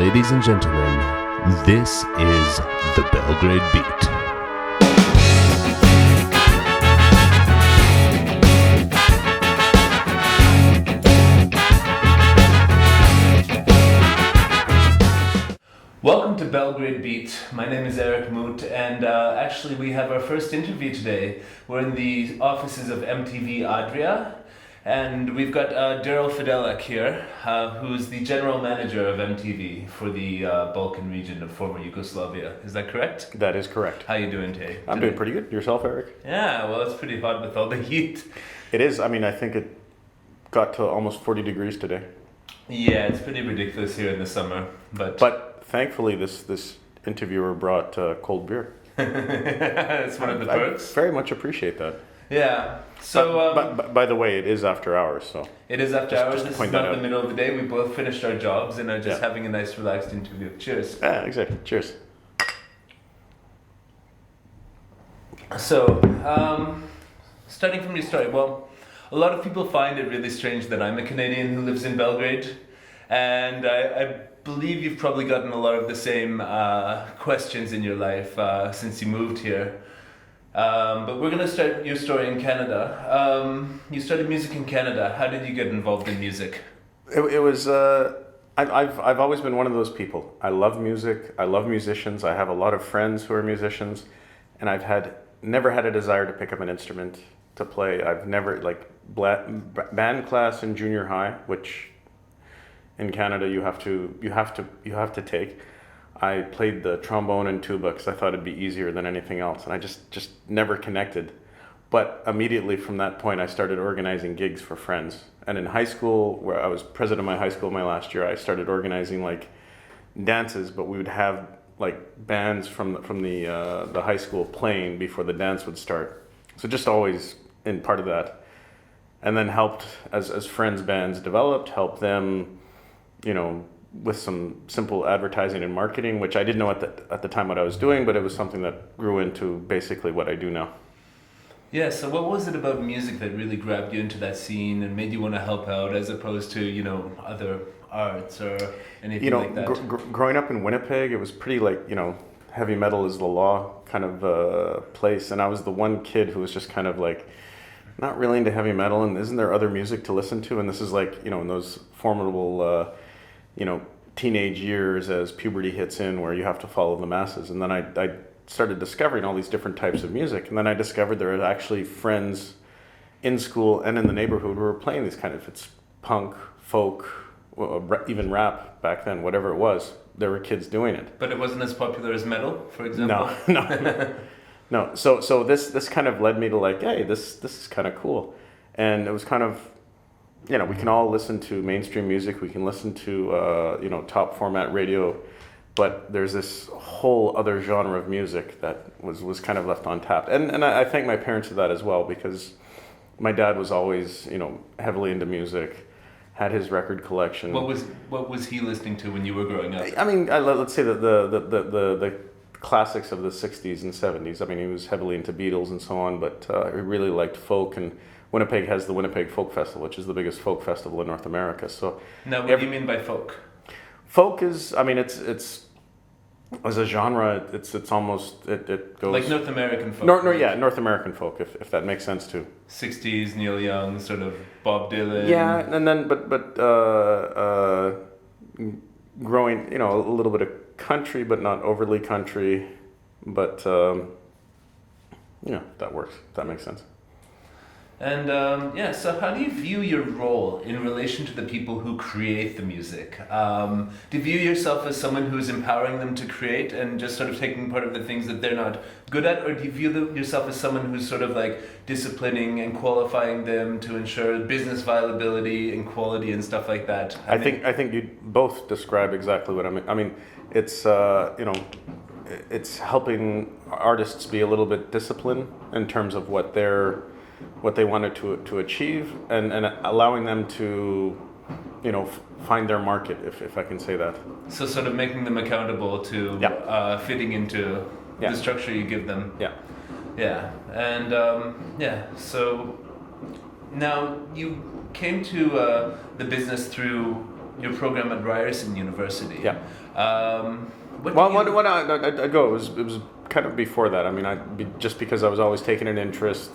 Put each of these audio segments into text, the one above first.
Ladies and gentlemen, this is the Belgrade Beat. Welcome to Belgrade Beat. My name is Eric Moot, and actually we have our first interview today. We're in the offices of MTV Adria, and we've got Daryl Fidelak here, who's the general manager of MTV for the Balkan region of former Yugoslavia. Is that correct? That is correct. How you doing today? I'm doing pretty good. Yourself, Eric? Yeah, well, it's pretty hot with all the heat. It is. I mean, I think it got to almost 40 degrees today. Yeah, it's pretty ridiculous here in the summer, But thankfully, this interviewer brought cold beer. It's one of the perks. I very much appreciate that. Yeah. So, but by the way, it is after hours, so it is after hours. just This is point not that the out. middle of the day. We both finished our jobs and are just having a nice, relaxed interview. Cheers. Yeah, exactly. Cheers. So, starting from your story, well, a lot of people find it really strange that I'm a Canadian who lives in Belgrade, and I believe you've probably gotten a lot of the same questions in your life since you moved here. But we're going to start your story in Canada. You started music in Canada. How did you get involved in music? It was. I've always been one of those people. I love music. I love musicians. I have a lot of friends who are musicians, and I've never had a desire to pick up an instrument to play. I've never band class in junior high, which in Canada you have to take. I played the trombone and tuba because I thought it'd be easier than anything else, and I just never connected. But immediately from that point, I started organizing gigs for friends. And in high school, where I was president of my high school my last year, I started organizing like dances, but we would have like bands from the high school playing before the dance would start. So just always in part of that, and then helped as friends' bands developed, helped them, with some simple advertising and marketing, which I didn't know at the time what I was doing, but it was something that grew into basically what I do now. Yeah, so what was it about music that really grabbed you into that scene and made you want to help out as opposed to, other arts or anything like that? Growing up in Winnipeg, it was pretty heavy metal is the law kind of place, and I was the one kid who was just kind of like not really into heavy metal, and isn't there other music to listen to? And this is like, in those formidable teenage years as puberty hits in where you have to follow the masses. And then I started discovering all these different types of music. And then I discovered there were actually friends in school and in the neighborhood who were playing these kind of, it's punk, folk, even rap back then, whatever it was, there were kids doing it. But it wasn't as popular as metal, for example? No. So this kind of led me to like, hey, this is kind of cool. And it was kind of, we can all listen to mainstream music, we can listen to, top format radio, but there's this whole other genre of music that was kind of left untapped. And I thank my parents for that as well, because my dad was always, heavily into music, had his record collection. What was he listening to when you were growing up? I mean, let's say that the classics of the 60s and 70s. I mean, he was heavily into Beatles and so on, but he really liked folk, and Winnipeg has the Winnipeg Folk Festival, which is the biggest folk festival in North America. So now, what do you mean by folk? Folk is, I mean, it's as a genre, it's almost it goes like North American folk. North American folk, if that makes sense too. 60s Neil Young, sort of Bob Dylan. Yeah, and then but growing, a little bit of country, but not overly country, but that works. If that makes sense. And so how do you view your role in relation to the people who create the music? Do you view yourself as someone who's empowering them to create and just sort of taking part of the things that they're not good at? Or do you view yourself as someone who's sort of like disciplining and qualifying them to ensure business viability and quality and stuff like that? I think you both describe exactly what I mean. I mean, it's it's helping artists be a little bit disciplined in terms of what they wanted to achieve, and allowing them to, find their market, if I can say that. So sort of making them accountable to fitting into the structure you give them. Yeah. Yeah. And so now you came to the business through your program at Ryerson University. Yeah. What Well, do you- when I'd go, it was kind of before that. I mean, just because I was always taking an interest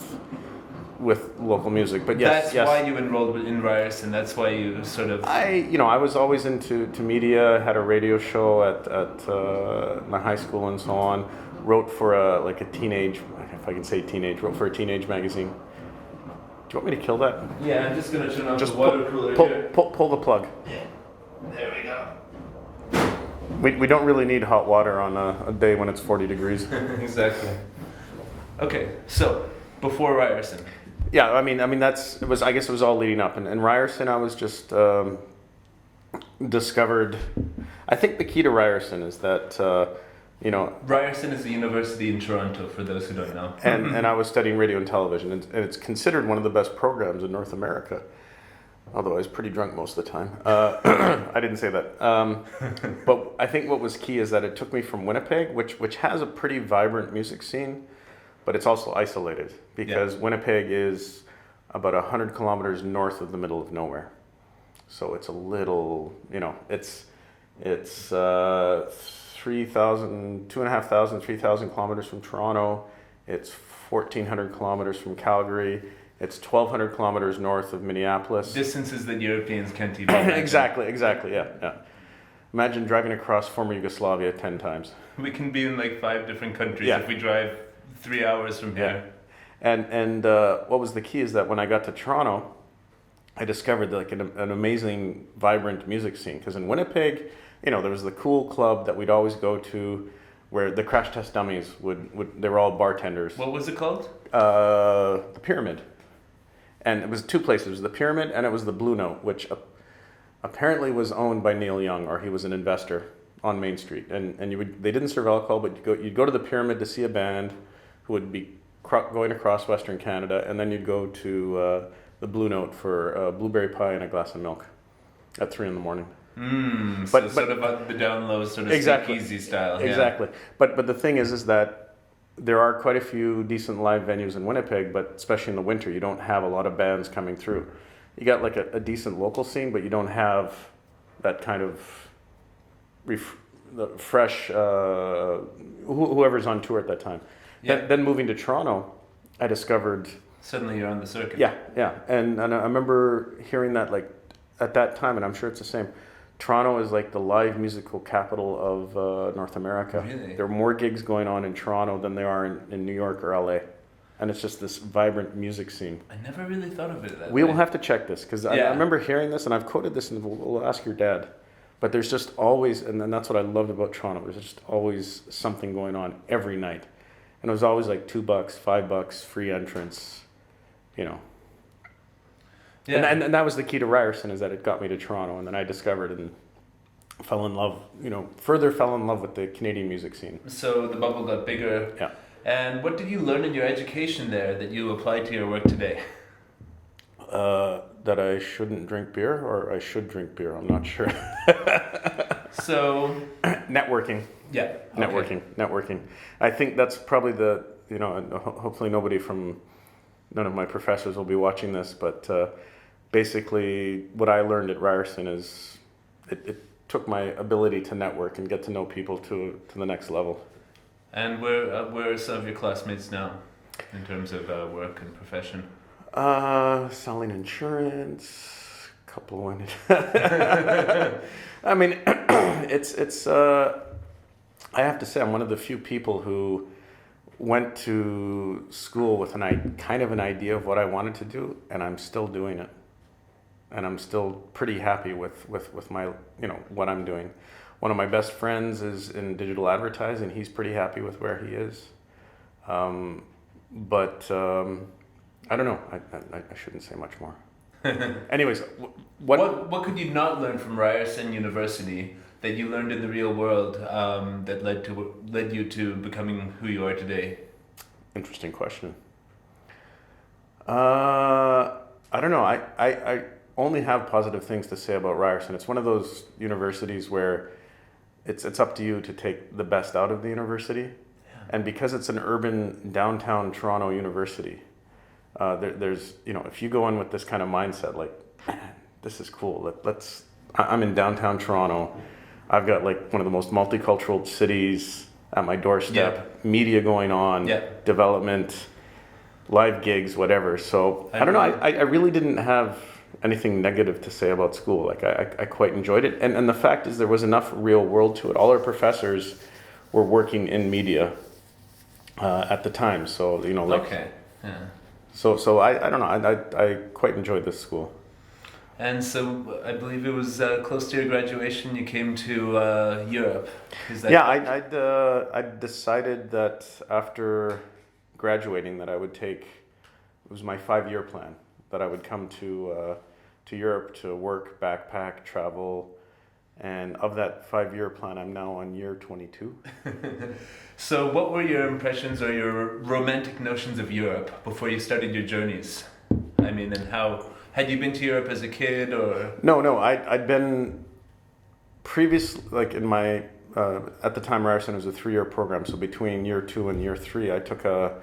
with local music. But yes, That's why you enrolled in Ryerson. That's why you sort of. I was always into media. Had a radio show at my high school and so on. Wrote for a teenage, if I can say teenage, wrote for a teenage magazine. Do you want me to kill that? Yeah, I'm just gonna turn off Just the water cooler here. pull the plug. There we go. We don't really need hot water on a day when it's 40 degrees. Exactly. Okay, so before Ryerson. Yeah, I mean I guess it was all leading up. And Ryerson, I was just discovered. I think the key to Ryerson is that Ryerson is a university in Toronto, for those who don't know. and I was studying radio and television, and it's considered one of the best programs in North America. Although I was pretty drunk most of the time. I didn't say that. But I think what was key is that it took me from Winnipeg, which has a pretty vibrant music scene, but it's also isolated because Winnipeg is about 100 kilometers north of the middle of nowhere. So it's a little, it's 2,500, 3,000 kilometers from Toronto. It's 1,400 kilometers from Calgary. It's 1,200 kilometers north of Minneapolis. Distances that Europeans can't even imagine. Exactly, yeah. Imagine driving across former Yugoslavia 10 times. We can be in 5 different countries Yeah. if we drive 3 hours from here. And what was the key is that when I got to Toronto, I discovered an amazing, vibrant music scene. Because in Winnipeg, there was the cool club that we'd always go to, where the Crash Test Dummies they were all bartenders. What was it called? The Pyramid. And it was 2 places. It was the Pyramid and it was the Blue Note, which apparently was owned by Neil Young, or he was an investor on Main Street. And they didn't serve alcohol, but you'd go to the Pyramid to see a band who would be going across Western Canada, and then you'd go to the Blue Note for blueberry pie and a glass of milk at 3 a.m. But sort of the down low, sort of speakeasy style. Exactly. But the thing is that there are quite a few decent live venues in Winnipeg, but especially in the winter, you don't have a lot of bands coming through. You got a decent local scene, but you don't have that kind of the fresh whoever's on tour at that time. Yeah. Then moving to Toronto, I discovered. Suddenly you're on the circuit. Yeah, and I remember hearing that at that time, and I'm sure it's the same. Toronto is the live musical capital of North America. Really? There are more gigs going on in Toronto than there are in New York or LA. And it's just this vibrant music scene. I never really thought of it that We way. will have to check this, because I remember hearing this, and I've quoted this, and we'll ask your dad. But there's just always, and then that's what I loved about Toronto, there's just always something going on every night. And it was always $2, $5, free entrance, Yeah. And that was the key to Ryerson, is that it got me to Toronto, and then I discovered and fell in love with the Canadian music scene. So the bubble got bigger. Yeah. And what did you learn in your education there that you apply to your work today? That I shouldn't drink beer, or I should drink beer, I'm not sure. So Networking. yeah. Okay. Networking. I think that's probably and hopefully none of my professors will be watching this, but basically what I learned at Ryerson is it took my ability to network and get to know people to the next level. And where are some of your classmates now in terms of work and profession? Selling insurance, a couple went. I mean, it's. I have to say, I'm one of the few people who went to school with kind of an idea of what I wanted to do, and I'm still doing it, and I'm still pretty happy with my what I'm doing. One of my best friends is in digital advertising. He's pretty happy with where he is, but I don't know. I shouldn't say much more. Anyways, what could you not learn from Ryerson University that you learned in the real world that led you to becoming who you are today? Interesting question. I don't know. I only have positive things to say about Ryerson. It's one of those universities where it's up to you to take the best out of the university. Yeah. And because it's an urban downtown Toronto university, there's if you go in with this kind of mindset, man, this is cool. I'm in downtown Toronto. I've got like one of the most multicultural cities at my doorstep. Media going on, development, live gigs, whatever. So I don't know. I really didn't have anything negative to say about school. Like I quite enjoyed it. And the fact is there was enough real world to it. All our professors were working in media at the time. So, you know, like... Okay, yeah. So I don't know. I quite enjoyed this school. And so I believe it was close to your graduation you came to Europe. Is that correct? I decided that after graduating that I would take, it was my 5-year plan, that I would come to Europe to work, backpack, travel, and of that 5-year plan, I'm now on year 22. So what were your impressions or your romantic notions of Europe before you started your journeys? I mean, and how, had you been to Europe as a kid or? No, I'd been previous, like in my, at the time Ryerson was a 3-year program, so between year 2 and year 3, I took a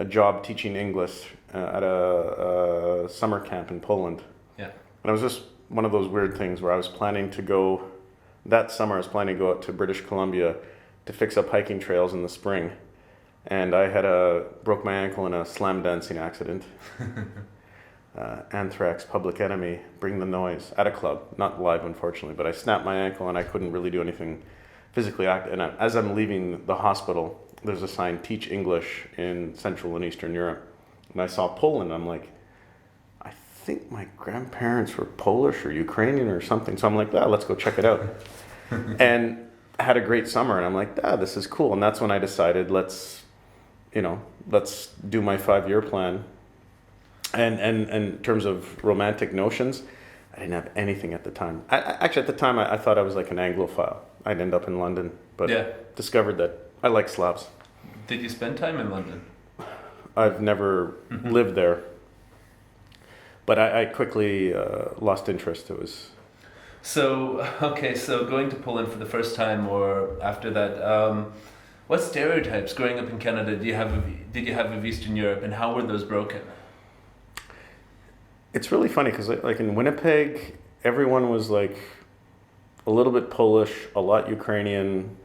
job teaching English at a summer camp in Poland. Yeah. And it was just one of those weird things where I was planning to go, that summer I was planning to go out to British Columbia to fix up hiking trails in the spring. And I had broke my ankle in a slam dancing accident. Anthrax, Public Enemy, Bring the Noise, at a club, not live unfortunately, but I snapped my ankle and I couldn't really do anything physically active. And as I'm leaving the hospital, there's a sign, Teach English in Central and Eastern Europe. And I saw Poland, I'm like, I think my grandparents were Polish or Ukrainian or something. So I'm like, let's go check it out. And I had a great summer and I'm like, this is cool. And that's when I decided, let's do my 5-year plan. And in terms of romantic notions, I didn't have anything at the time. Actually, at the time, I thought I was like an Anglophile. I'd end up in London, but discovered that I like Slavs. Did you spend time in London? I've never lived there, but I quickly lost interest. It was... So going to Poland for the first time or after that, what stereotypes growing up in Canada did you have of Eastern Europe, and how were those broken? It's really funny because like in Winnipeg, everyone was like a little bit Polish, a lot Ukrainian,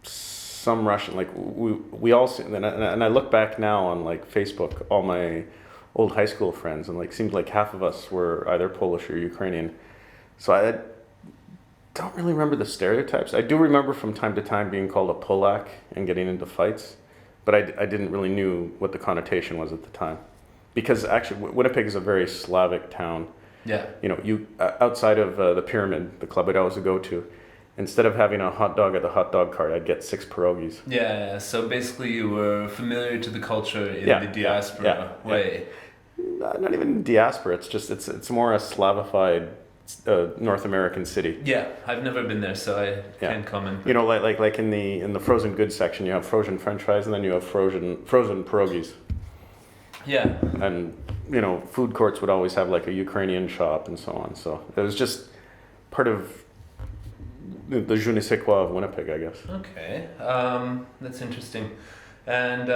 some Russian. Like we all, and I look back now on like Facebook, all my old high school friends, and like seemed like half of us were either Polish or Ukrainian. So I don't really remember the stereotypes. I do remember from time to time being called a Polak and getting into fights, but I didn't really knew what the connotation was at the time. Because actually, Winnipeg is a very Slavic town. Yeah. You know, you outside of the Pyramid, the club I'd always go to, instead of having a hot dog at the hot dog cart, I'd get 6 pierogies. Yeah. So basically, you were familiar to the culture in the diaspora way. Yeah. Not even diaspora. It's just it's more a Slavified North American city. Yeah, I've never been there, so I can't comment. You know, like in the frozen goods section, you have frozen French fries, and then you have frozen pierogies. Yeah. And, you know, food courts would always have like a Ukrainian shop and so on. So it was just part of the je ne sais quoi of Winnipeg, I guess. Okay. That's interesting. And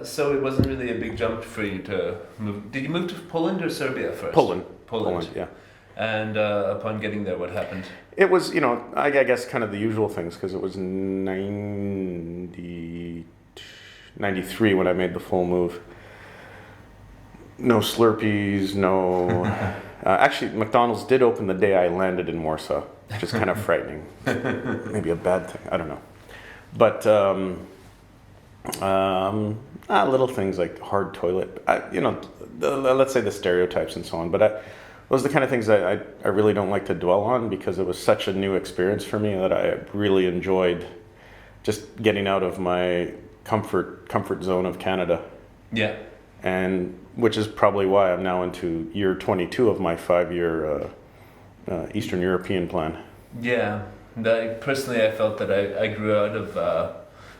so it wasn't really a big jump for you to move. Did you move to Poland or Serbia first? Poland, yeah. And upon getting there, what happened? It was, you know, I guess kind of the usual things, because it was 93 when I made the full move. No Slurpees, no... actually, McDonald's did open the day I landed in Warsaw, which is kind of frightening. Maybe a bad thing, I don't know. But little things like hard toilet, let's say the stereotypes and so on. But those are the kind of things I really don't like to dwell on, because it was such a new experience for me that I really enjoyed just getting out of my comfort zone of Canada. Yeah. And which is probably why I'm now into year 22 of my 5-year Eastern European plan. Yeah. Personally, I felt that I grew out of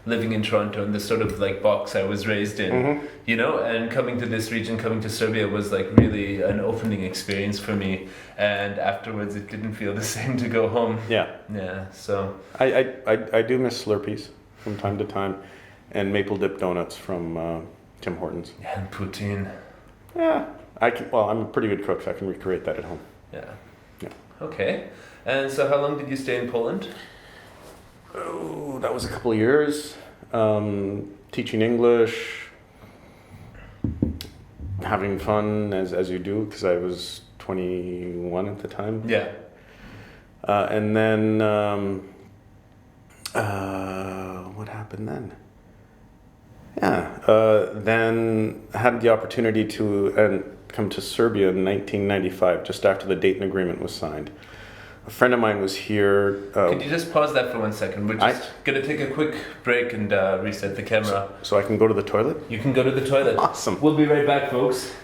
living in Toronto in this sort of like box I was raised in, you know, and coming to this region, coming to Serbia was like really an opening experience for me. And afterwards, it didn't feel the same to go home. Yeah. Yeah. So I do miss Slurpees from time to time, and maple dip donuts from Tim Hortons. Yeah, and poutine. Yeah, I'm a pretty good cook, so I can recreate that at home. Yeah. Okay. And so how long did you stay in Poland? Oh, that was a couple of years. Teaching English, having fun as you do, because I was 21 at the time. Yeah. And then, what happened then? Yeah, then had the opportunity to come to Serbia in 1995, just after the Dayton Agreement was signed. A friend of mine was here. Could you just pause that for 1 second? We're just going to take a quick break and reset the camera. So I can go to the toilet? You can go to the toilet. Awesome. We'll be right back, folks.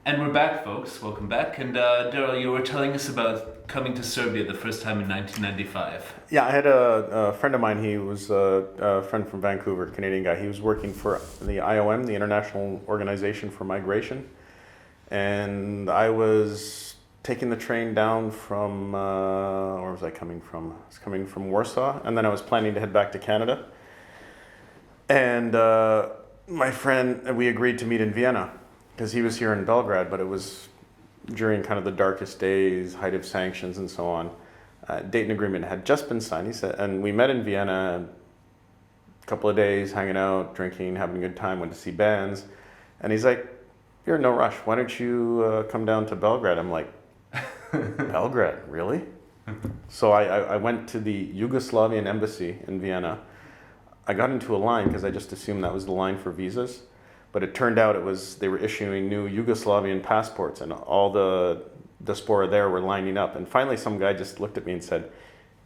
And we're back, folks. Welcome back. And Daryl, you were telling us about coming to Serbia the first time in 1995. Yeah, I had a friend of mine. He was a friend from Vancouver, Canadian guy. He was working for the IOM, the International Organization for Migration. And I was taking the train down from, where was I coming from? I was coming from Warsaw, and then I was planning to head back to Canada. And my friend, we agreed to meet in Vienna, because he was here in Belgrade, but it was during kind of the darkest days, height of sanctions and so on. Dayton Agreement had just been signed, he said, and we met in Vienna, a couple of days, hanging out, drinking, having a good time, went to see bands. And he's like, "You're in no rush, why don't you come down to Belgrade?" I'm like, "Belgrade, really?" So I went to the Yugoslavian embassy in Vienna. I got into a line because I just assumed that was the line for visas. But it turned out they were issuing new Yugoslavian passports, and all the diaspora there were lining up. And finally some guy just looked at me and said,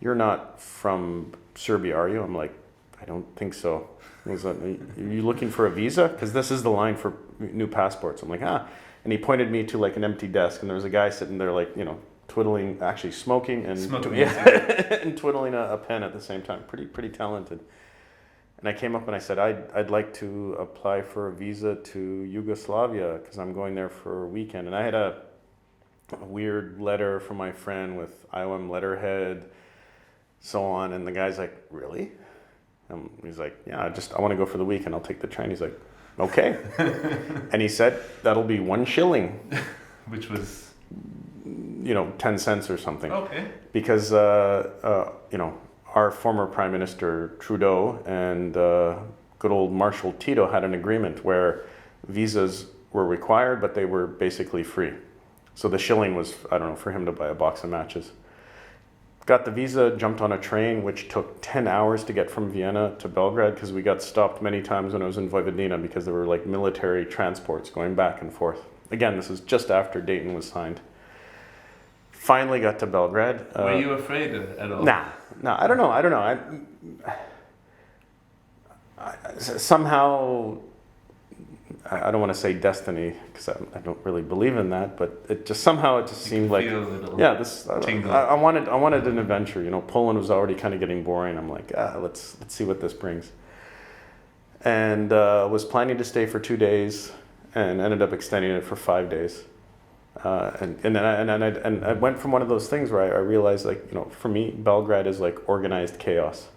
"You're not from Serbia, are you?" I'm like, "I don't think so." He was like, "Are you looking for a visa? Because this is the line for new passports." I'm like, "Ah." And he pointed me to like an empty desk, and there was a guy sitting there like, twiddling, actually smoking and and twiddling a pen at the same time. Pretty talented. And I came up and I said, I'd like to apply for a visa to Yugoslavia because I'm going there for a weekend. And I had a weird letter from my friend with IOM letterhead, so on. And the guy's like, "Really?" And he's like, "Yeah, I want to go for the weekend. I'll take the train." He's like, "Okay." And he said, "That'll be 1 shilling." Which was? 10 cents or something. Okay. Because, our former Prime Minister Trudeau and good old Marshal Tito had an agreement where visas were required, but they were basically free. So the shilling was, I don't know, for him to buy a box of matches. Got the visa, jumped on a train, which took 10 hours to get from Vienna to Belgrade because we got stopped many times when I was in Vojvodina because there were like military transports going back and forth. Again, this is just after Dayton was signed. Finally got to Belgrade. Were you afraid at all? Nah, I don't know. Somehow, I don't want to say destiny because I don't really believe in that, but it just seemed like, I wanted an adventure. Poland was already kind of getting boring. I'm like, let's see what this brings. And was planning to stay for 2 days, and ended up extending it for 5 days. And I went from one of those things where I realized, for me, Belgrade is like organized chaos.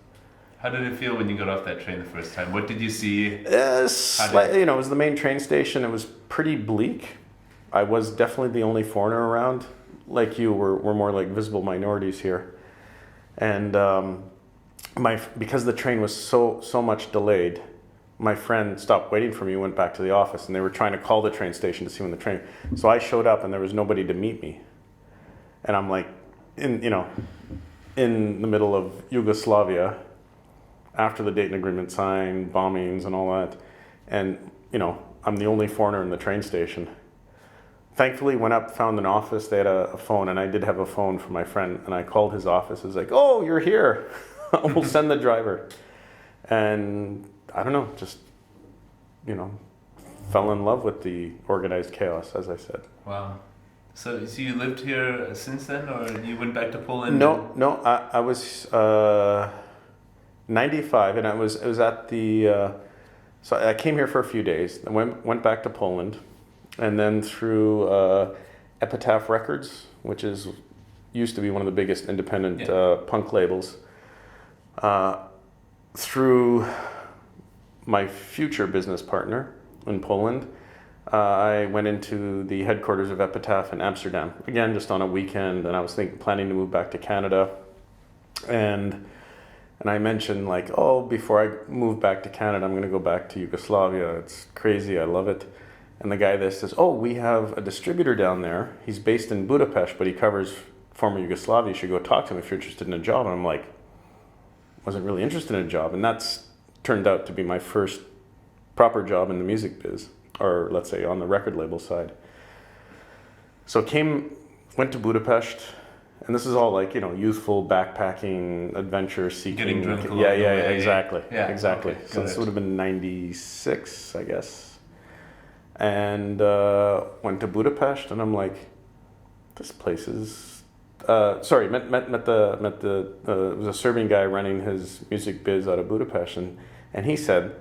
How did it feel when you got off that train the first time? What did you see? It was the main train station. It was pretty bleak. I was definitely the only foreigner around. Like you, we're more like visible minorities here. And because the train was so much delayed, my friend stopped waiting for me, went back to the office, and they were trying to call the train station to see when the train. So I showed up, and there was nobody to meet me. And I'm like, in the middle of Yugoslavia, after the Dayton Agreement signed, bombings and all that, and I'm the only foreigner in the train station. Thankfully, went up, found an office. They had a phone, and I did have a phone for my friend. And I called his office. It was like, "Oh, you're here. We'll send the driver." And I don't know, just, fell in love with the organized chaos, as I said. Wow. So you lived here since then, or you went back to Poland? No, I was 95, and it was at the, so I came here for a few days, and went back to Poland, and then through Epitaph Records, which used to be one of the biggest independent punk labels, through my future business partner in Poland, I went into the headquarters of Epitaph in Amsterdam, again, just on a weekend, and I was planning to move back to Canada. And I mentioned, like, oh, before I move back to Canada, I'm going to go back to Yugoslavia. It's crazy. I love it. And the guy there says, oh, we have a distributor down there. He's based in Budapest, but he covers former Yugoslavia. You should go talk to him if you're interested in a job. And I'm like, wasn't really interested in a job. And that's turned out to be my first proper job in the music biz, or let's say on the record label side. So went to Budapest, and this is all like, youthful backpacking, adventure seeking. Getting drunk along yeah, the way. exactly. Yeah, exactly. okay, So this would have been 96, I guess. And went to Budapest, and I'm like, this place is. Met the it was a Serbian guy running his music biz out of Budapest, and he said,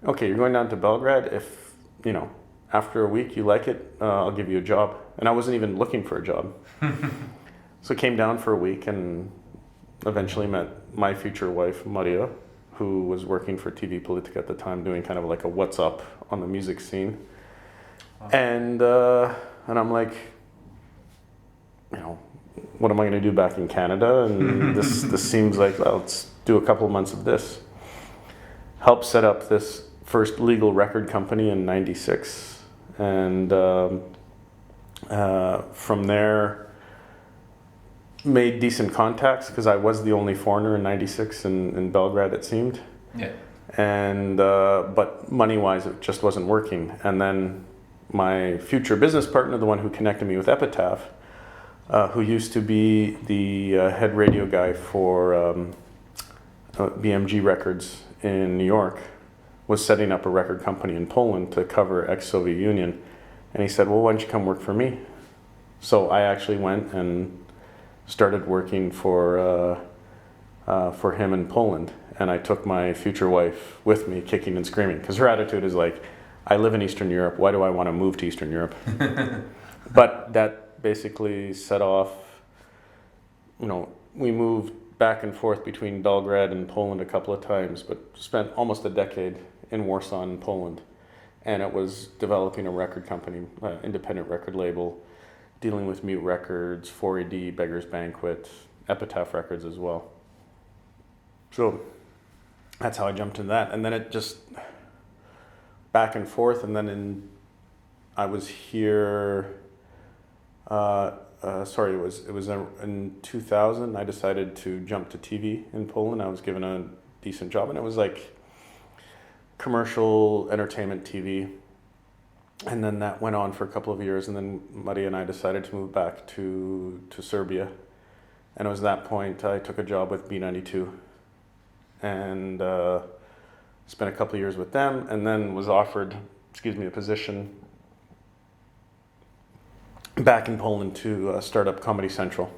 okay, you're going down to Belgrade. If after a week you like it, I'll give you a job. And I wasn't even looking for a job. So I came down for a week and eventually met my future wife, Maria, who was working for TV Politica at the time, doing kind of like a what's up on the music scene. Wow. And I'm like, what am I going to do back in Canada? And this seems like, well, let's do a couple of months of this. Helped set up this first legal record company in '96, and from there made decent contacts because I was the only foreigner in '96 in Belgrade, it seemed. Yeah. And but money-wise, it just wasn't working. And then my future business partner, the one who connected me with Epitaph, who used to be the head radio guy for BMG Records in New York, was setting up a record company in Poland to cover ex-Soviet Union. And he said, well, why don't you come work for me? So I actually went and started working for him in Poland. And I took my future wife with me, kicking and screaming, because her attitude is like, I live in Eastern Europe, why do I want to move to Eastern Europe? But that basically set off, we moved back and forth between Belgrade and Poland a couple of times, but spent almost a decade in Warsaw in Poland. And it was developing a record company, independent record label, dealing with Mute Records, 4AD, Beggar's Banquet, Epitaph Records as well. So that's how I jumped into that. And then it just back and forth. And then I was here, it was in 2000, I decided to jump to TV in Poland. I was given a decent job, and it was like commercial entertainment TV. And then that went on for a couple of years, and then Maria and I decided to move back to Serbia. And it was that point I took a job with B92 and spent a couple of years with them, and then was offered, a position back in Poland to start up Comedy Central,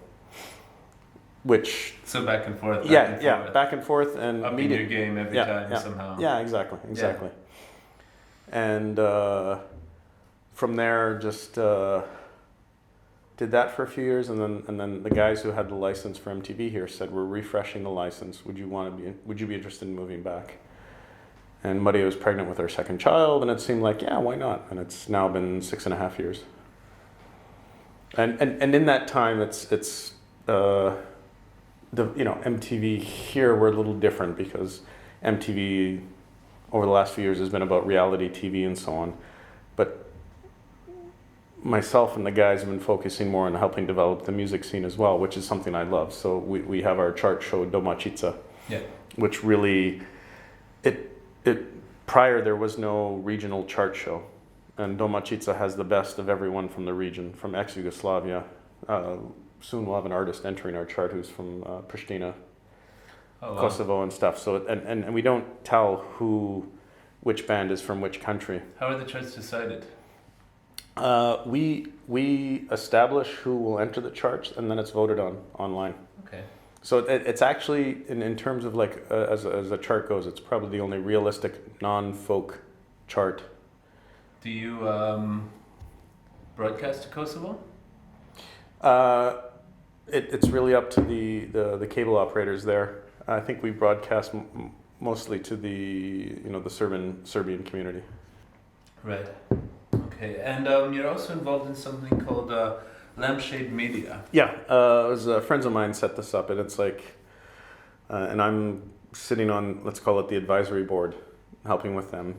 which... So back and forth. Back and forth and up in your game every time somehow. Yeah, exactly. Yeah. And from there, just did that for a few years, and then the guys who had the license for MTV here said, "We're refreshing the license. Would you be interested in moving back?" And Maria was pregnant with her second child, and it seemed like, yeah, why not? And it's now been 6.5 years. And in that time, it's MTV here, we're a little different because MTV over the last few years has been about reality TV and so on. But myself and the guys have been focusing more on helping develop the music scene as well, which is something I love. So we have our chart show Domaćica, which really, prior there was no regional chart show. And Domaćica has the best of everyone from the region, from ex-Yugoslavia. Soon we'll have an artist entering our chart who's from Pristina, Kosovo and stuff. So and we don't tell which band is from which country. How are the charts decided? We establish who will enter the charts, and then it's voted on online. Okay. So it's actually, in terms of like as a chart goes, it's probably the only realistic non-folk chart. Do you broadcast to Kosovo? It's really up to the cable operators there. I think we broadcast mostly to the Serbian community. Right. Okay. Okay, and you're also involved in something called Lampshade Media. Yeah, it was friends of mine set this up, and it's like, and I'm sitting on, let's call it the advisory board, helping with them.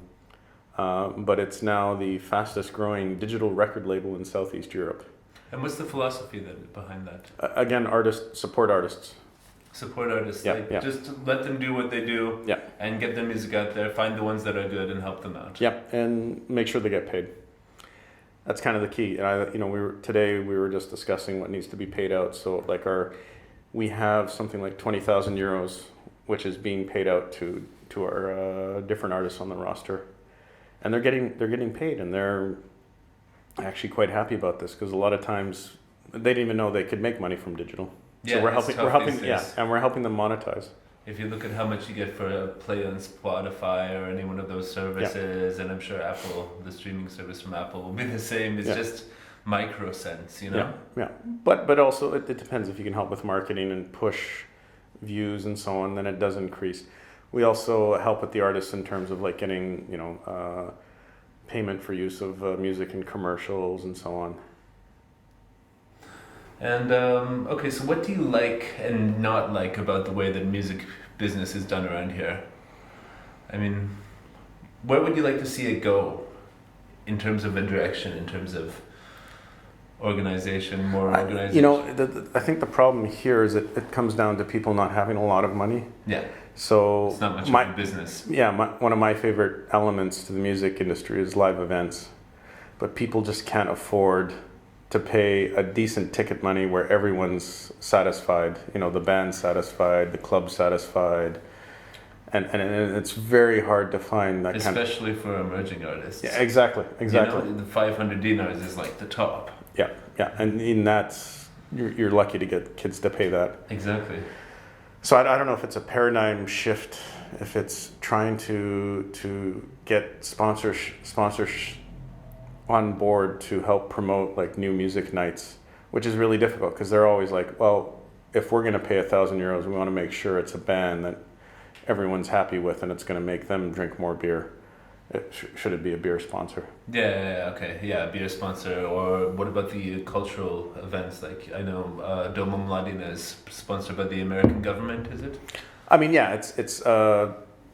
But it's now the fastest growing digital record label in Southeast Europe. And what's the philosophy behind that? Again, support artists. Support artists, Yeah, like yeah. just let them do what they do, Yeah. and get their music out there, find the ones that are good and help them out. Yeah, and make sure they get paid. That's kind of the key. And we were just discussing what needs to be paid out. So like we have something like 20,000 euros, which is being paid out to our different artists on the roster, and they're getting paid, and they're actually quite happy about this, because a lot of times they didn't even know they could make money from digital. Yeah, so we're helping, days. and we're helping them monetize. If you look at how much you get for a play on Spotify or any one of those services, and I'm sure Apple, the streaming service from Apple, will be the same. It's just micro cents, you know. Yeah. But also it depends. If you can help with marketing and push views and so on, then it does increase. We also help with the artists in terms of like getting payment for use of music in commercials and so on. And okay, so what do you like and not like about the way that music business is done around here? I mean, where would you like to see it go in terms of a direction, in terms of organization, more organization? I think the problem here is it comes down to people not having a lot of money. Yeah. So it's not much of a business. Yeah, one of my favorite elements to the music industry is live events, but people just can't afford to pay a decent ticket money where everyone's satisfied. The band's satisfied, the club's satisfied, and it's very hard to find that especially for emerging artists. Yeah, exactly. The 500 dinars is like the top. Yeah, and that's you're lucky to get kids to pay that. Exactly. So I don't know if it's a paradigm shift, if it's trying to get sponsors on board to help promote like new music nights, which is really difficult, because they're always like, well, if we're going to pay 1,000 euros, we want to make sure it's a band that everyone's happy with, and it's going to make them drink more beer. Should it be a beer sponsor? Yeah, okay. Yeah, a beer sponsor. Or what about the cultural events? Like, I know Domo Mladina is sponsored by the American government, is it? I mean, yeah, it's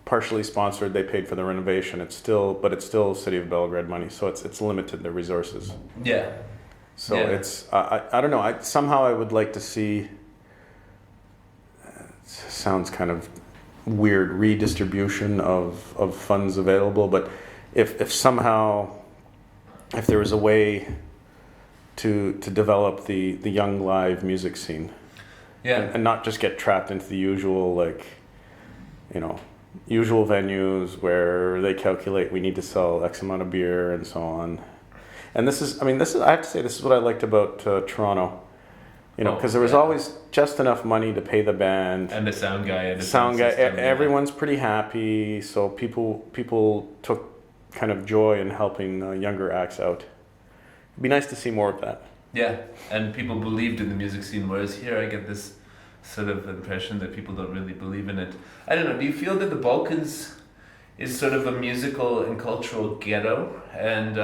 partially sponsored. They paid for the renovation. It's still City of Belgrade money, so it's limited, the resources. Yeah. So it's I don't know. I would like to see. It sounds kind of weird, redistribution of funds available, but if somehow there was a way to develop the young live music scene, and not just get trapped into the usual usual venues where they calculate we need to sell X amount of beer and so on. And this is I have to say, this is what I liked about Toronto. Because there was always just enough money to pay the band and the sound guy and the sound guy. system, everyone's pretty happy, so people took kind of joy in helping younger acts out. It'd be nice to see more of that. Yeah, and people believed in the music scene, whereas here I get this sort of impression that people don't really believe in it. I don't know. Do you feel that the Balkans is sort of a musical and cultural ghetto, and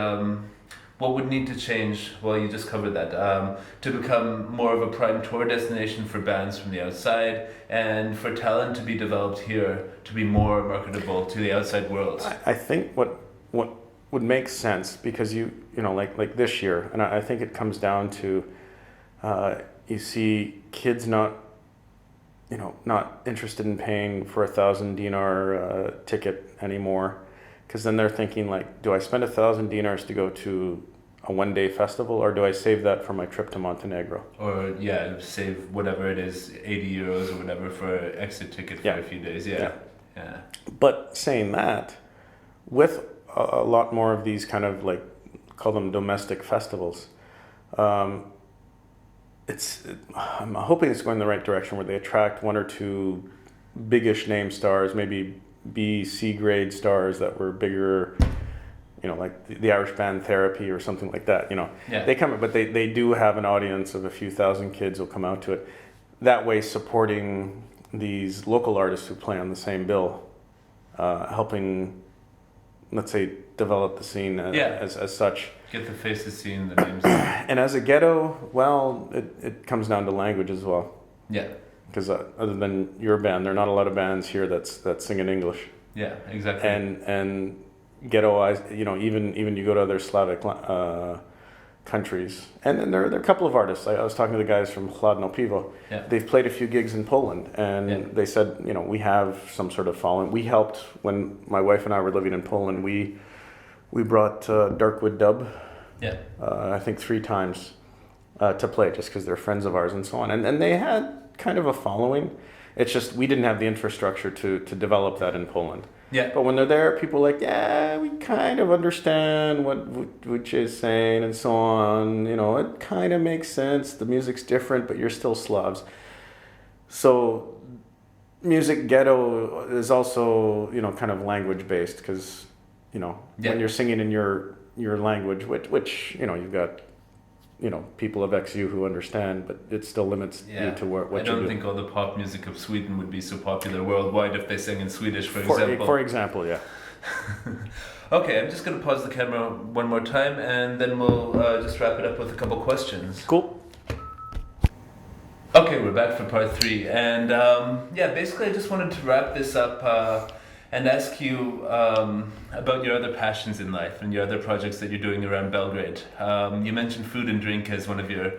what would need to change? Well, you just covered that, to become more of a prime tour destination for bands from the outside, and for talent to be developed here to be more marketable to the outside world? I think what would make sense, because like this year, and I think it comes down to you see kids not interested in paying for 1,000 dinar ticket anymore, because then they're thinking like, do I spend 1,000 dinars to go to a one-day festival, or do I save that for my trip to Montenegro? Or save whatever it is, 80 euros or whatever for an exit ticket for a few days. Yeah. But saying that, with a lot more of these kind of like, call them domestic festivals, I'm hoping it's going in the right direction, where they attract one or two biggish name stars, maybe B, C grade stars that were bigger, like the Irish band Therapy or something like that. They come, but they do have an audience of a few thousand kids who'll come out to it. That way, supporting these local artists who play on the same bill, helping let's say, develop the scene as such. Get the faces seen, the names. And as a ghetto, well, it comes down to language as well. Yeah. Because other than your band, there are not a lot of bands here that sing in English. Yeah, exactly. And ghetto, even you go to other Slavic countries, and then there are a couple of artists. I was talking to the guys from Chladno Pivo. Yeah. They've played a few gigs in Poland, and they said, we have some sort of following. We helped when my wife and I were living in Poland. We brought Darkwood Dub. Yeah. I think 3 times to play, just because they're friends of ours and so on, and they had kind of a following. It's just we didn't have the infrastructure to develop that in Poland. Yeah. But when they're there, people are like, yeah, we kind of understand what Vuce is saying and so on. It kind of makes sense. The music's different, but you're still Slavs. So music ghetto is also, kind of language based because, when you're singing in your language, which you've got, people of XU who understand, but it still limits you to what you do. I don't think all the pop music of Sweden would be so popular worldwide if they sang in Swedish, for example. For example, yeah. Okay, I'm just going to pause the camera one more time, and then we'll just wrap it up with a couple questions. Cool. Okay, we're back for part 3, and basically I just wanted to wrap this up and ask you about your other passions in life and your other projects that you're doing around Belgrade. You mentioned food and drink as one of your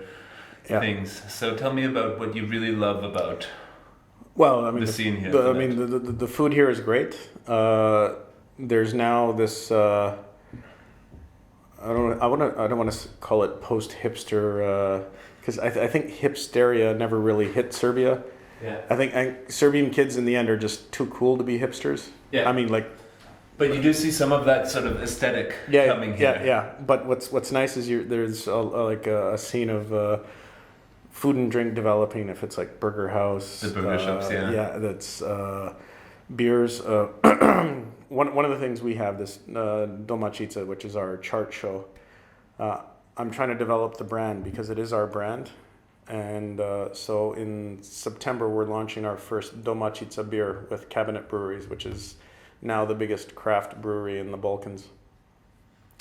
things. So tell me about what you really love about the scene here. The food here is great. There's now this. I don't want to call it post-hipster because I think hipsteria never really hit Serbia. Yeah. I think Serbian kids in the end are just too cool to be hipsters. Yeah. But you do see some of that sort of aesthetic coming here. Yeah. But what's nice is there's a scene of food and drink developing. If it's like Burger House, the burger shops, that's beers. One of the things we have this Domaćica, which is our chart show. I'm trying to develop the brand because it is our brand. And so in September, we're launching our first Domaćica beer with Cabinet Breweries, which is now the biggest craft brewery in the Balkans.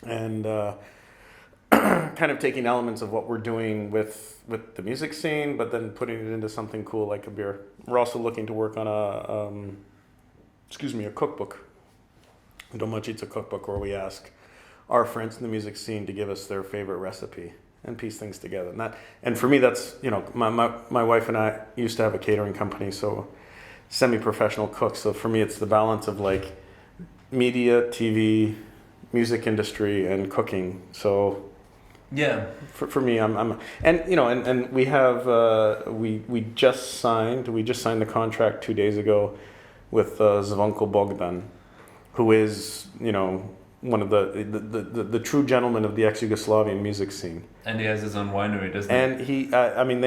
And kind of taking elements of what we're doing with the music scene, but then putting it into something cool like a beer. We're also looking to work on a cookbook, Domaćica cookbook, where we ask our friends in the music scene to give us their favorite recipe and piece things together. And for me, that's, my wife and I used to have a catering company, so semi-professional cooks. So for me, it's the balance of like media, TV, music industry, and cooking. So yeah, for me, and we have we just signed the contract 2 days ago with Zvonko Bogdan, who is one of the true gentlemen of the ex-Yugoslavian music scene. And he has his own winery, doesn't he? And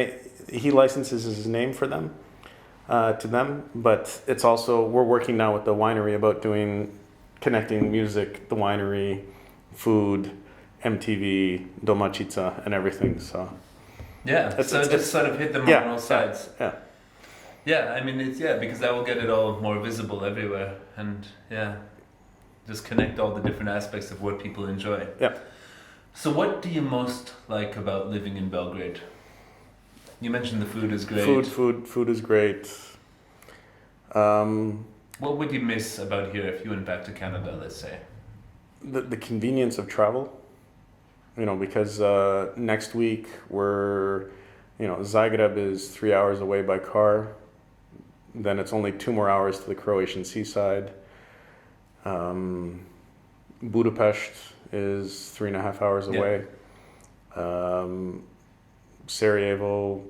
he licenses his name for them, to them, but it's also, we're working now with the winery about connecting music, the winery, food, MTV, Domaćica, and everything, so. Yeah, it's just sort of hit them on all sides. Yeah. Yeah, because that will get it all more visible everywhere, and just connect all the different aspects of what people enjoy. Yeah. So what do you most like about living in Belgrade? You mentioned the food is great. Food is great. What would you miss about here if you went back to Canada, let's say? The convenience of travel. Because next week we're, Zagreb is 3 hours away by car. Then it's only 2 more hours to the Croatian seaside. Budapest is 3.5 hours away. Sarajevo,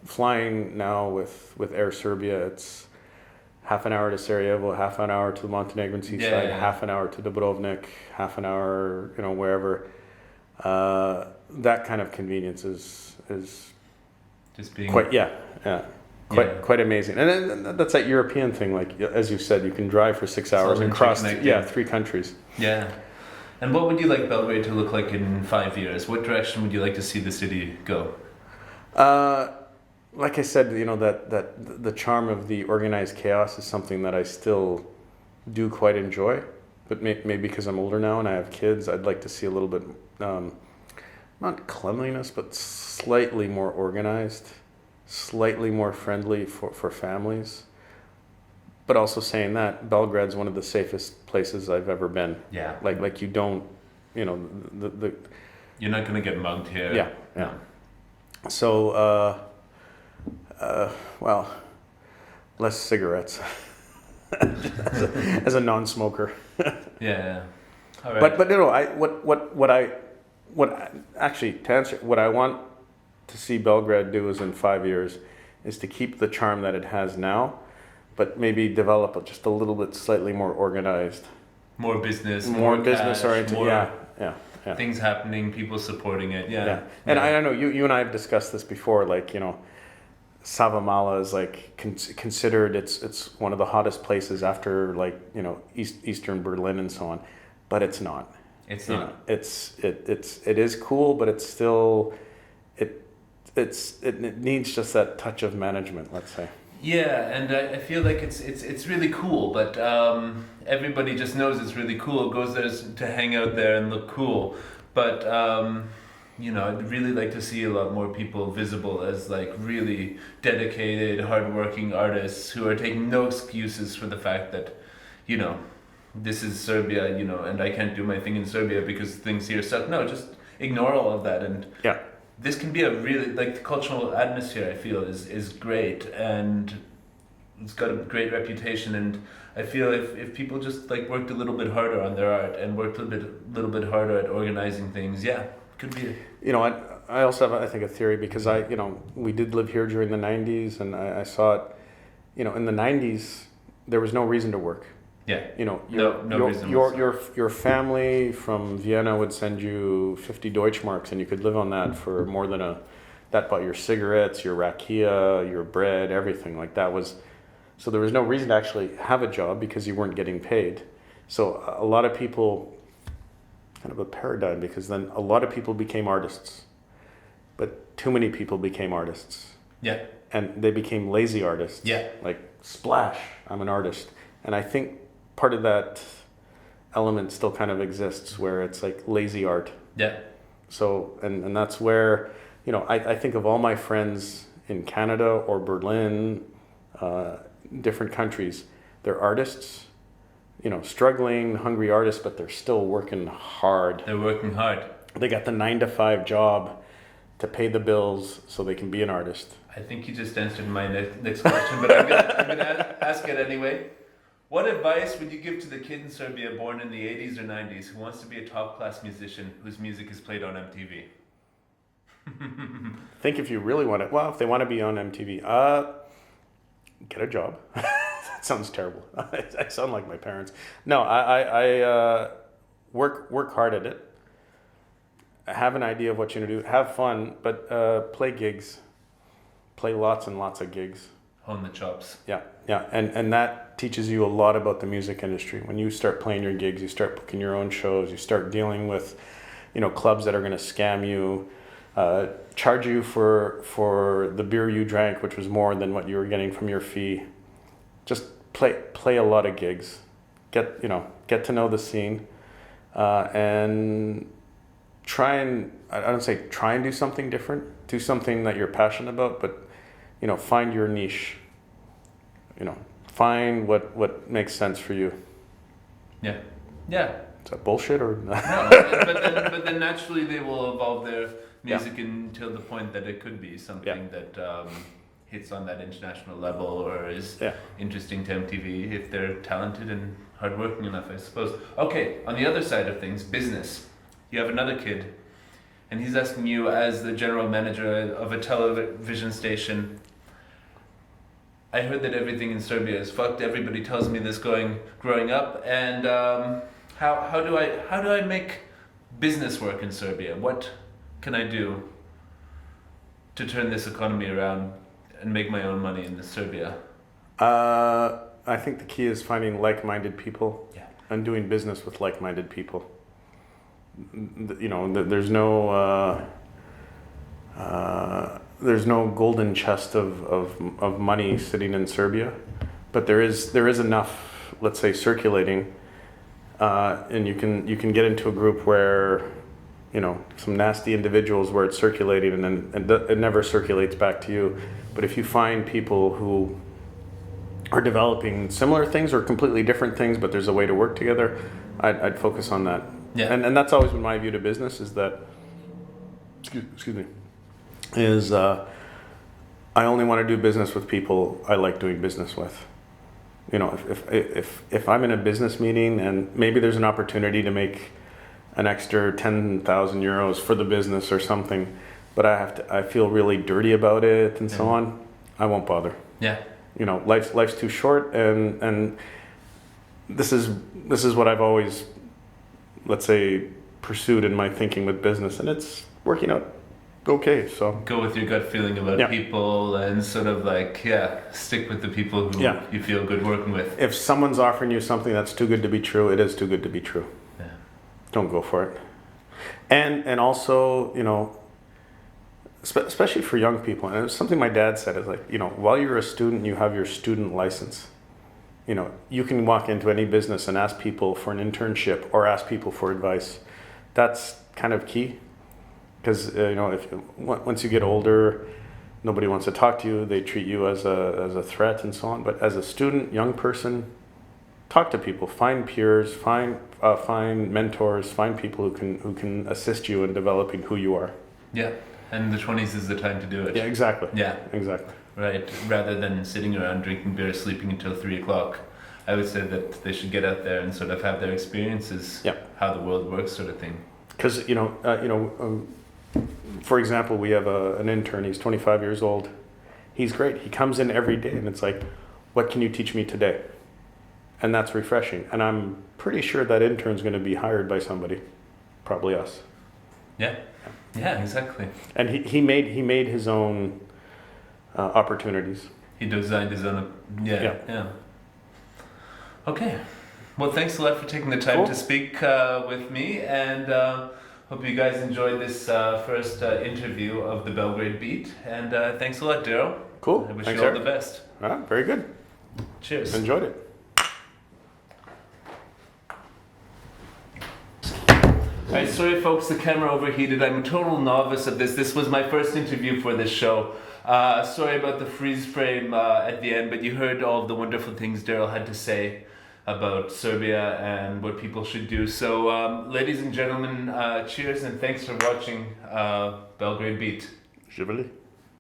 flying now with Air Serbia, it's half an hour to Sarajevo, half an hour to the Montenegrin seaside, half an hour to Dubrovnik, half an hour, wherever. That kind of convenience is just being quite amazing. And then that's that European thing, like as you said, you can drive for 6 hours and cross 3 countries. Yeah. And what would you like Belgrade to look like in 5 years? What direction would you like to see the city go? Like I said, that the charm of the organized chaos is something that I still do quite enjoy. but maybe because I'm older now and I have kids, I'd like to see a little bit, not cleanliness, but slightly more organized, slightly more friendly for families. But also saying that, Belgrade's one of the safest places I've ever been. Yeah. Like you don't, you know, the You're not going to get mugged here. yeah. No. So, well, less cigarettes as a non-smoker. Yeah. All right. But you know, actually, to answer, what I want to see Belgrade do is in 5 years is to keep the charm that it has now, but maybe develop it just a little bit slightly more organized. More business. More business oriented. More Yeah. things happening, people supporting it. Yeah. And I don't know, you and I have discussed this before, like, you know, Savamala is like considered, it's one of the hottest places after, like, you know, Eastern Berlin and so on, but it's not. It's You not. know, it is cool, but it's still it needs just that touch of management, let's say. Yeah, and I feel like it's really cool, but everybody just knows it's really cool. Goes there to hang out there and look cool, but you know, I'd really like to see a lot more people visible as like really dedicated, hardworking artists who are taking no excuses for the fact that, you know, this is Serbia, you know, and I can't do my thing in Serbia because things here suck. No, just ignore all of that, and Yeah. this can be a really, like, the cultural atmosphere, I feel, is great, and it's got a great reputation, and I feel if people just like worked a little bit harder on their art and worked a little bit harder at organizing things, yeah, could be. You know, I also have, I think, a theory, because we did live here during the 90s, and I saw it, you know, in the 90s, there was no reason to work. Yeah. You know, No reason. your family from Vienna would send you 50 Deutschmarks, and you could live on that for more than that bought your cigarettes, your rakia, your bread, everything. Like that was, so there was no reason to actually have a job because you weren't getting paid. So a lot of people, kind of a paradigm, because then a lot of people became artists, but too many people became artists. Yeah. And they became lazy artists. Yeah. Like, splash, I'm an artist. And I think part of that element still kind of exists, where it's like lazy art. Yeah. So, and that's where, you know, I think of all my friends in Canada or Berlin, different countries, they're artists, you know, struggling, hungry artists, but they're still working hard. They're working hard. They got the 9-to-5 job to pay the bills so they can be an artist. I think you just answered my next question, but I'm gonna ask it anyway. What advice would you give to the kid in Serbia born in the 80s or 90s who wants to be a top-class musician whose music is played on MTV? I think if you really want it, well, if they want to be on MTV, get a job. That sounds terrible. I sound like my parents. No, I work hard at it. Have an idea of what you're going to do. Have fun, but play gigs. Play lots and lots of gigs. Hone the chops. Yeah. And that teaches you a lot about the music industry. When you start playing your gigs, you start booking your own shows, you start dealing with, you know, clubs that are going to scam you, charge you for the beer you drank, which was more than what you were getting from your fee. Just play a lot of gigs. Get to know the scene, and I don't say try and do something different. Do something that you're passionate about, but, you know, find your niche. You know, find what makes sense for you. Yeah. Is that bullshit or No, but then naturally they will evolve their music until the point that it could be something that hits on that international level or is interesting to MTV if they're talented and hardworking enough, I suppose. Okay, on the other side of things, business. You have another kid, and he's asking you, as the general manager of a television station, I heard that everything in Serbia is fucked. Everybody tells me this growing up, and how do I make business work in Serbia? What can I do to turn this economy around and make my own money in Serbia? I think the key is finding like-minded people and doing business with like-minded people. You know, there's no golden chest of money sitting in Serbia, but there is enough, let's say, circulating and you can get into a group where, you know, some nasty individuals where it's circulating and then it never circulates back to you. But if you find people who are developing similar things or completely different things, but there's a way to work together, I'd focus on that. Yeah. And that's always been my view to business, is that, excuse me, is I only want to do business with people I like doing business with. You know, if I'm in a business meeting and maybe there's an opportunity to make an extra 10,000 euros for the business or something, but I feel really dirty about it and so on, I won't bother. Yeah. You know, life's too short, and this is what I've always, let's say, pursued in my thinking with business, and it's working out okay. So go with your gut feeling about people and sort of like, stick with the people who you feel good working with. If someone's offering you something that's too good to be true, it is too good to be true. Yeah. Don't go for it. And also, you know, especially for young people, and it's something my dad said, is like, you know, while you're a student, you have your student license. You know, you can walk into any business and ask people for an internship or ask people for advice. That's kind of key, because you know, once you get older, nobody wants to talk to you. They treat you as a threat and so on. But as a student, young person, talk to people, find peers, find mentors, find people who can assist you in developing who you are. Yeah. And the 20s is the time to do it. Yeah, exactly. Yeah. Exactly. Right. Rather than sitting around drinking beer, sleeping until 3 o'clock, I would say that they should get out there and sort of have their experiences, how the world works, sort of thing. Because, for example, we have an intern, he's 25 years old. He's great. He comes in every day and it's like, what can you teach me today? And that's refreshing. And I'm pretty sure that intern's going to be hired by somebody, probably us. Yeah. Yeah, exactly. And he made his own opportunities. He designed his own. Yeah. Okay. Well, thanks a lot for taking the time to speak with me, and hope you guys enjoyed this first interview of the Belgrade Beat. And thanks a lot, Daryl. Cool. I wish thanks, you all Eric. the best. Very good. Cheers. Enjoyed it. Alright, sorry folks, the camera overheated. I'm a total novice at this. This was my first interview for this show. Sorry about the freeze frame at the end, but you heard all of the wonderful things Daryl had to say about Serbia and what people should do. So, ladies and gentlemen, cheers and thanks for watching Belgrade Beat. Živeli.